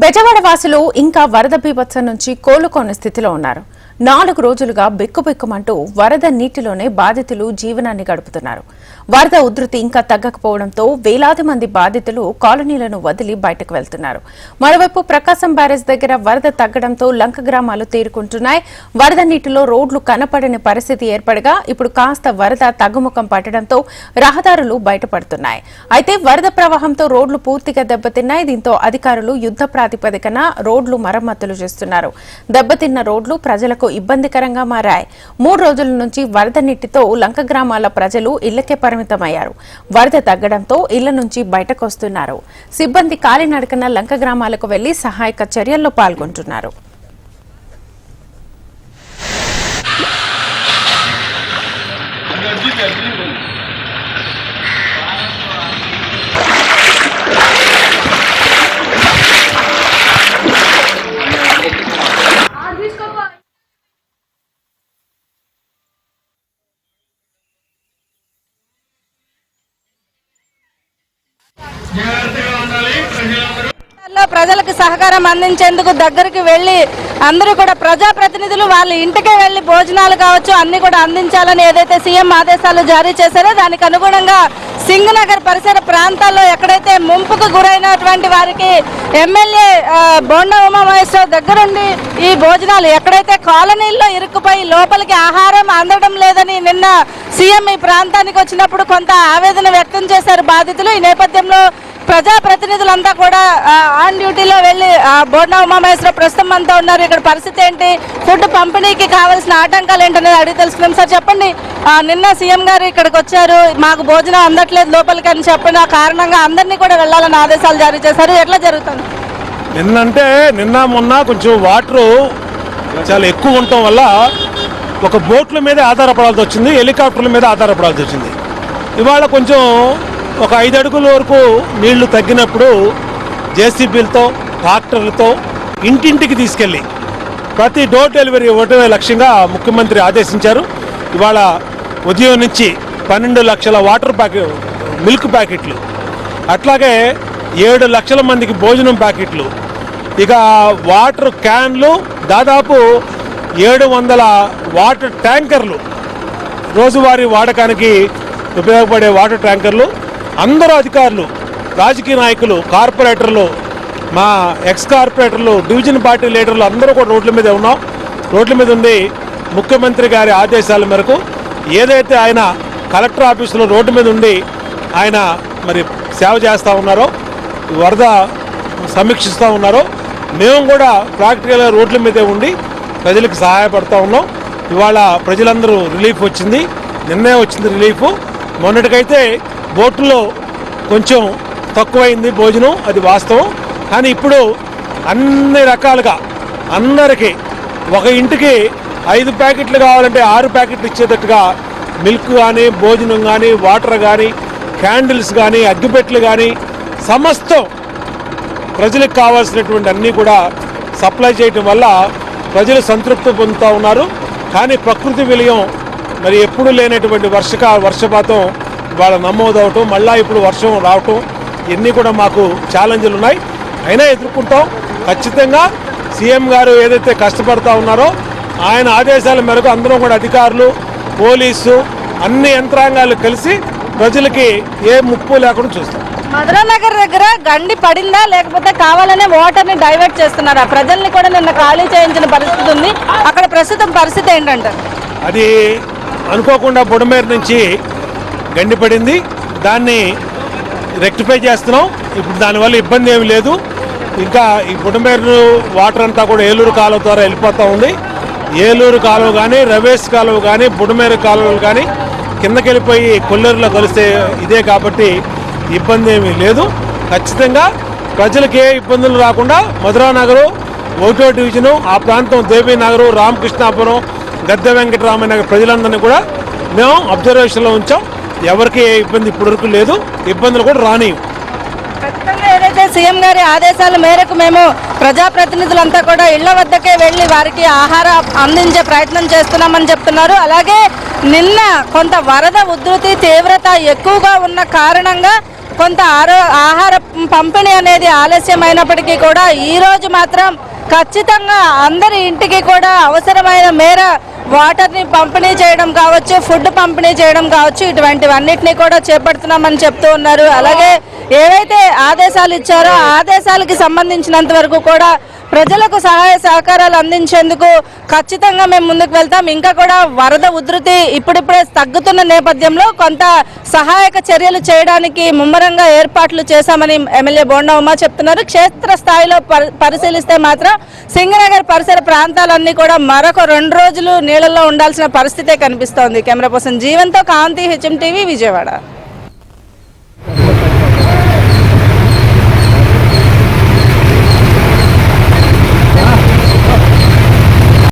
బెజవాడ వాసులు ఇంకా వరద బీభత్సం నుంచి కోలుకోని స్థితిలో ఉన్నారు. 4 రోజులుగా బిక్కుబిక్కుమంటూ వరద నీటిలోనే బాధితులు జీవనాన్ని గడుపుతున్నారు. వరద ఉధృతి ఇంకా తగ్గకపోవడంతో వేలాది మంది బాధితులు కాలనీలను వదిలి బయటకు వెళ్తున్నారు. మరోవైపు ప్రకాశం బ్యారేజ్ దగ్గర వరద తగ్గడంతో లంక గ్రామాలు తేరుకుంటున్నాయి. వరద నీటిలో రోడ్లు కనపడని పరిస్థితి ఏర్పడగా ఇప్పుడు కాస్త వరద తగ్గుముఖం పట్టడంతో రహదారులు బయటపడుతున్నాయి. అయితే వరద ప్రవాహంతో రోడ్లు పూర్తిగా దెబ్బతిన్నాయి. దీంతో అధికారులు యుద్ధ ప్రాతిపదికన రోడ్లు మరమ్మతులు చేస్తున్నారు. దెబ్బతిన్న రోడ్లు ప్రజలకు ఇబ్బందికరంగా మారాయి. 3 రోజుల నుంచి వరద నీటితో లంక గ్రామాల ప్రజలు ఇళ్లకే పరిమితమయ్యారు. వరద తగ్గడంతో ఇళ్ల నుంచి బయటకొస్తున్నారు. సిబ్బంది కాలినడకన లంక గ్రామాలకు వెళ్లి సహాయక చర్యల్లో పాల్గొంటున్నారు. ప్రజలకు సహకారం అందించేందుకు దగ్గరికి వెళ్లి అందరూ కూడా ప్రజాప్రతినిధులు వాళ్ళ ఇంటికే వెళ్లి భోజనాలు కావచ్చు అన్ని కూడా అందించాలని ఏదైతే సీఎం ఆదేశాలు జారీ చేశారో దానికి అనుగుణంగా సింగ్ నగర్ పరిసర ప్రాంతాల్లో ఎక్కడైతే ముంపుకు గురైనటువంటి వారికి ఎమ్మెల్యే బోండా ఉమామహేశ్వరరావు దగ్గరుండి ఈ భోజనాలు ఎక్కడైతే కాలనీల్లో ఇరుక్కుపోయి లోపలికి ఆహారం అందడం లేదని నిన్న సీఎం ఈ ప్రాంతానికి వచ్చినప్పుడు కొంత ఆవేదన వ్యక్తం చేశారు బాధితులు. ఈ నేపథ్యంలో ప్రజాప్రతినిధులంతా కూడా ఆన్ డ్యూటీలో వెళ్లి బోండా ఉమామహేశ్వరరావు ప్రస్తుతం అంతా ఉన్నారు. ఇక్కడ పరిస్థితి ఏంటి, ఫుడ్ పంపిణీకి కావాల్సిన ఆటంకాలు ఏంటనేది అడిగి తెలుసుకున్నాం. సార్ చెప్పండి, నిన్న సీఎం గారు ఇక్కడికి వచ్చారు, మాకు భోజనం అందట్లేదు లోపలికి అని చెప్పిన కారణంగా అందరినీ కూడా వెళ్లాలని ఆదేశాలు జారీ చేశారు. ఎట్లా జరుగుతుంది? నిన్న మొన్న కొంచెం వాటర్ చాలా ఎక్కువ ఉండటం వల్ల ఒక బోట్ల మీద ఆధారపడాల్సి వచ్చింది, హెలికాప్టర్ల మీద ఆధారపడాల్సి వచ్చింది. ఇవాళ కొంచెం ఒక 5 అడుగుల వరకు నీళ్లు తగ్గినప్పుడు జేసీబీలతో ట్రాక్టర్లతో ఇంటింటికి తీసుకెళ్ళి ప్రతి డోర్ డెలివరీ ఇవ్వడమే లక్ష్యంగా ముఖ్యమంత్రి ఆదేశించారు. ఇవాళ ఉదయం నుంచి 12 లక్షల మిల్క్ ప్యాకెట్లు, అట్లాగే 7 లక్షల మందికి భోజనం ప్యాకెట్లు, ఇక వాటర్ క్యాన్లు, దాదాపు 700 వాటర్ ట్యాంకర్లు, రోజువారీ వాడకానికి ఉపయోగపడే వాటర్ ట్యాంకర్లు. అందరూ అధికారులు, రాజకీయ నాయకులు, కార్పొరేటర్లు, మా ఎక్స్ కార్పొరేటర్లు, డివిజన్ పార్టీ లీడర్లు అందరూ కూడా రోడ్ల మీద ఉన్నాం. రోడ్ల మీద ఉండి ముఖ్యమంత్రి గారి ఆదేశాల మేరకు ఏదైతే ఆయన కలెక్టర్ ఆఫీసులో రోడ్డు మీద ఉండి ఆయన మరి సేవ చేస్తూ ఉన్నారో, వరద సమీక్షిస్తూ ఉన్నారో, మేము కూడా ప్రాక్టికల్గా రోడ్ల మీదే ఉండి ప్రజలకు సహాయపడుతూ ఉన్నాం. ఇవాళ ప్రజలందరూ రిలీఫ్ వచ్చింది, నిన్నే వచ్చింది రిలీఫ్. మొన్నటికైతే బోట్లో కొంచెం తక్కువైంది భోజనం, అది వాస్తవం. కానీ ఇప్పుడు అన్ని రకాలుగా అందరికీ ఒక ఇంటికి 5 ప్యాకెట్లు కావాలంటే 6 ప్యాకెట్లు ఇచ్చేటట్టుగా మిల్క్ కానీ, భోజనం కానీ, వాటర్ కానీ, క్యాండిల్స్ కానీ, అగ్గిపెట్లు కానీ సమస్తం ప్రజలకు కావాల్సినటువంటి అన్నీ కూడా సప్లై చేయటం వల్ల ప్రజలు సంతృప్తి పొందుతూ ఉన్నారు. కానీ ప్రకృతి విలయం మరి ఎప్పుడు లేనటువంటి వర్షపాతం వాళ్ళ నమోదవటం, మళ్ళీ ఇప్పుడు వర్షం రావటం, ఇవన్నీ కూడా మాకు ఛాలెంజ్లు ఉన్నాయి. అయినా ఎదుర్కొంటాం. ఖచ్చితంగా సీఎం గారు ఏదైతే కష్టపడతా ఉన్నారో ఆయన ఆదేశాల మేరకు అందరం కూడా అధికారులు, పోలీసు, అన్ని యంత్రాంగాలు కలిసి ప్రజలకి ఏ ముప్పు లేకుండా చూస్తాం. మధురానగర్ దగ్గర గండి పడిందా లేకపోతే కావాలనే వాటర్ని డైవర్ట్ చేస్తున్నారా? ప్రజల్ని కూడా నిన్న ఖాళీ చేయించిన పరిస్థితి ఉంది. అక్కడ ప్రస్తుతం పరిస్థితి ఏంటంటే అది అనుకోకుండా బుడమేరు నుంచి గండి పడింది, దాన్ని రెక్టిఫై చేస్తున్నాం. ఇప్పుడు దానివల్ల ఇబ్బంది ఏమి లేదు. ఇంకా ఈ బుడమేరు వాటర్ అంతా కూడా ఏలూరు కాలువ ద్వారా వెళ్ళిపోతూ ఉంది. ఏలూరు కాలువ కానీ, రవేష్ కాలువ కానీ, బుడమేరు కాలువలు కానీ కిందకి వెళ్ళిపోయి కొల్లేరులో కలిస్తే ఇదే కాబట్టి ఇబ్బంది ఏమీ లేదు. ఖచ్చితంగా ప్రజలకి ఏ ఇబ్బందులు రాకుండా మధురానగరు 1వ డివిజను, ఆ ప్రాంతం దేవీనగరు, రామకృష్ణాపురం, గద్దె వెంకటరామయ్య నగర్ ప్రజలందరినీ కూడా మేము అబ్జర్వేషన్లో ఉంచాం. ఎవరికి ఏ ఇబ్బంది ఇప్పటివరకు లేదు, ఇబ్బందులు కూడా రానివ్వం. ఖచ్చితంగా ఏదైతే సీఎం గారి ఆదేశాల మేరకు మేము ప్రజాప్రతినిధులంతా కూడా ఇళ్ల వద్దకే వెళ్లి వారికి ఆహారం అందించే ప్రయత్నం చేస్తున్నామని చెప్తున్నారు. అలాగే నిన్న కొంత వరద ఉధృతి తీవ్రత ఎక్కువగా ఉన్న కారణంగా కొంత ఆహార పంపిణీ అనేది ఆలస్యమైనప్పటికీ కూడా ఈ రోజు మాత్రం ఖచ్చితంగా అందరి ఇంటికి కూడా అవసరమైన మేర వాటర్ని పంపిణీ చేయడం కావచ్చు, ఫుడ్ పంపిణీ చేయడం కావచ్చు, ఇటువంటివన్నిటిని కూడా చేపడుతున్నామని చెప్తూ ఉన్నారు. అలాగే ఏవైతే ఆదేశాలు ఇచ్చారో ఆ ఆదేశాలకి సంబంధించినంత వరకు కూడా ప్రజలకు సహాయ సహకారాలు అందించేందుకు ఖచ్చితంగా మేము ముందుకు వెళ్తాం. ఇంకా కూడా వరద ఉధృతి ఇప్పుడిప్పుడే తగ్గుతున్న నేపథ్యంలో కొంత సహాయక చర్యలు చేయడానికి ముమ్మరంగా ఏర్పాట్లు చేశామని ఎమ్మెల్యే బోండా ఉమా చెప్తున్నారు. క్షేత్ర స్థాయిలో పరిశీలిస్తే మాత్రం సింగనగర్ పరిసర ప్రాంతాలన్నీ కూడా మరొక 2 రోజులు నీళ్లలో ఉండాల్సిన పరిస్థితే కనిపిస్తోంది. కెమెరా పర్సన్ జీవన్తో కాంతి, హెచ్ఎం టీవీ, విజయవాడ.